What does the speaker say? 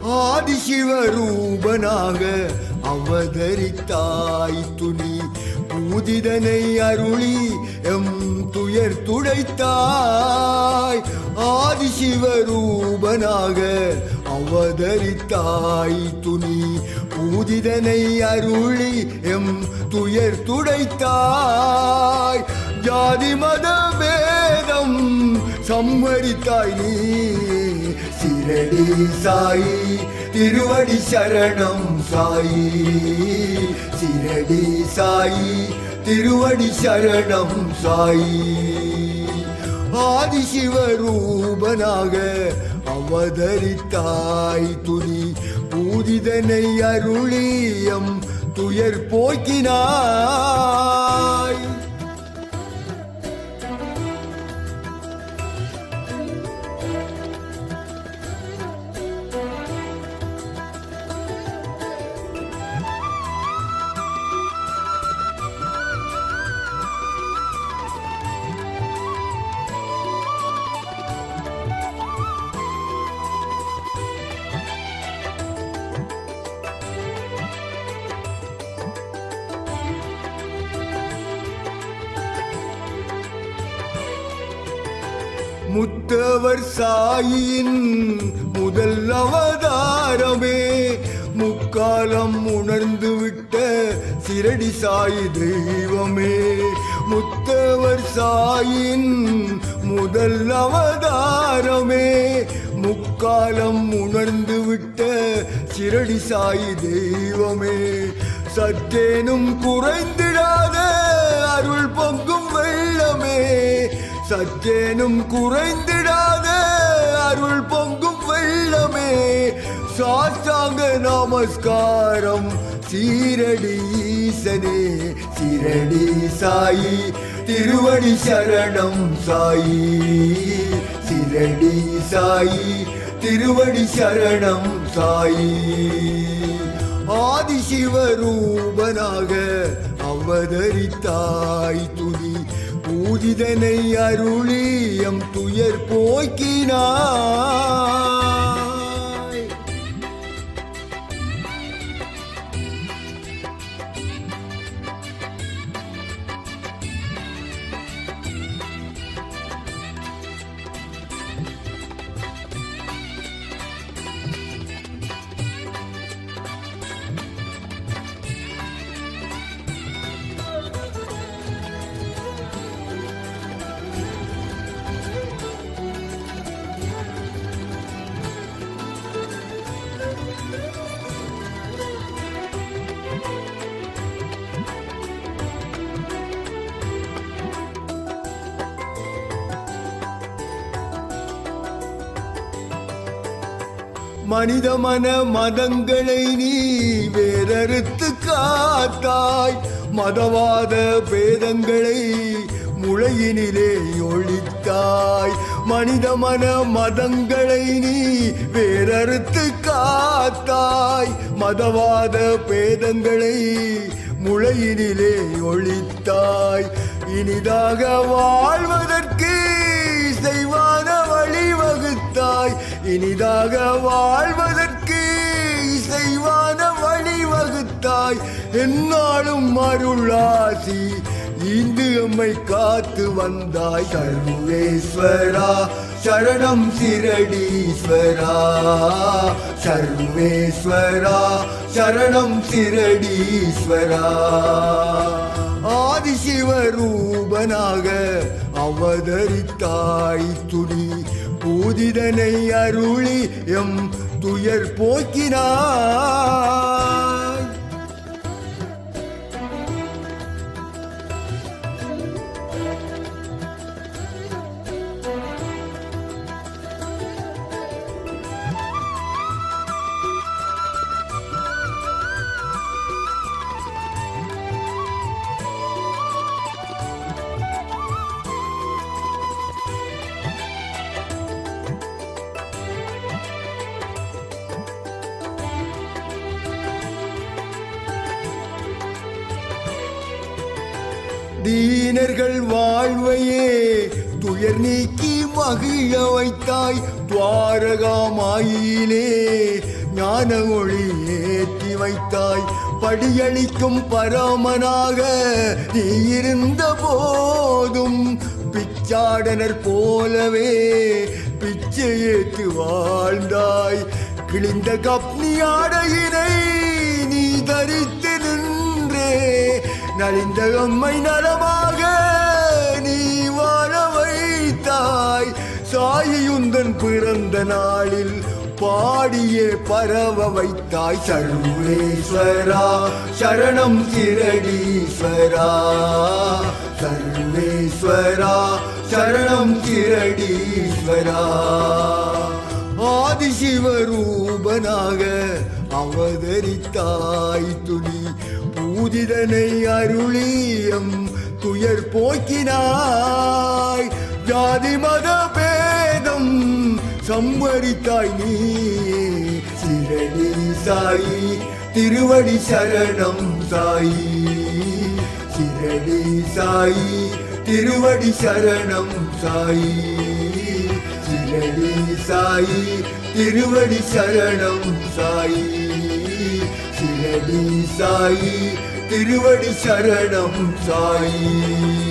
ஆதிசிவரூபனாக அவதரித்தாய் துணி பூதிதனை அருளி எம் துயர் துடைத்தாய். ஆதிசிவரூபனாக அவதரித்தாய் துணி பூதிதனை அருளி எம் துயர் துடைத்தாய். ஜாதி மத பேதம் சம்மரித்தாய் நீ சிரடி சாயி திருவடி சரணம் சாயி. சிரடி சாயி திருவடி சரணம் சாயி. ஆதிசிவரூபனாக அவதரித்தாய் துணி பூதிதனை அருளியம் துயர் போக்கினாய். முத்தவர் சாயின் முதல் அவதாரமே முக்காலம் உணர்ந்து விட்ட சிரடி சாயி தெய்வமே. முத்தவர் சாயின் முதல் அவதாரமே முக்காலம் உணர்ந்து விட்ட சிரடி சாயி தெய்வமே. சற்றேனும் குறைந்திடாத அருள் பொங்கும் வெள்ளமே. சற்றேனும் குறைந்திடாத அருள் பொங்கும் வெள்ளமே. சாஷ்டாங்க நமஸ்காரம் சீரடி ஈசனே. சிரடி சாயி திருவடி சரணம் சாயி. சிரடி சாயி திருவடி சரணம் சாயி. ஆதிசிவரூபனாக அவதரித்தாய் துணி பூதிதனை அருளியம் துயர் போக்கினாய். மனித மன மதங்களை நீ வேறறுத்து காத்தாய். மதவாத பேதங்களை முளையினிலே ஒழித்தாய். மனித மன மதங்களை நீ வேறறுத்து காத்தாய். மதவாத பேதங்களை முளையினிலே ஒழித்தாய். இனிதாக வாழ்வதற்கு இசைவான வழி வகுத்தாய். இனிதாக வாழ்வதற்கு இசைவான வழி வகுத்தாய். என்னாலும் அருளாசி இந்து எம்மை காத்து வந்தாய். சர்வேஸ்வரா சரணம் சிரடீஸ்வரா. சர்வேஸ்வரா சரணம் சிரடீஸ்வரா. ஆதிசிவரூபனாக அவதரித்தாய் துணி பூதிதனை அருளி எம் துயர் போக்கினாய். தீனர்கள் வாழ்வையே துயர் நீக்கி மகிழ வைத்தாய். துவாரகாமாயிலே ஞான ஒளி ஏற்றி வைத்தாய். படியளிக்கும் பரமனாக நீ இருந்த போதும் பிச்சாடனர் போலவே பிச்சை ஏற்று வாழ்ந்தாய். கிழிந்த கப்னி ஆடையினை நீ தரித்து நின்றே நலிந்த அம்மை நலமாக நீ வாழ வைத்தாய். சாயியுந்தன் பிறந்த நாளில் பாடியே பரவ வைத்தாய். சர்வேஸ்வரா சரணம் சிரடீஸ்வரா, சர்வேஸ்வரா சரணம் சிரடீஸ்வரா. ஆதிசிவரூபனாக அவதரித்தாய். துணி பூதிதனை அருளியம் துயர் போக்கினாய். ஜாதி மத பேதம் சம்பரித்தாய் நீ. சிரடி சாயி திருவடி சரணம் சாயி, சிரடி சாயி திருவடி சரணம் சாயி, சிரடி சாயி திருவடி சரணம் சாயி, சிரடி சாயி திருவடி சரணம் சாயி.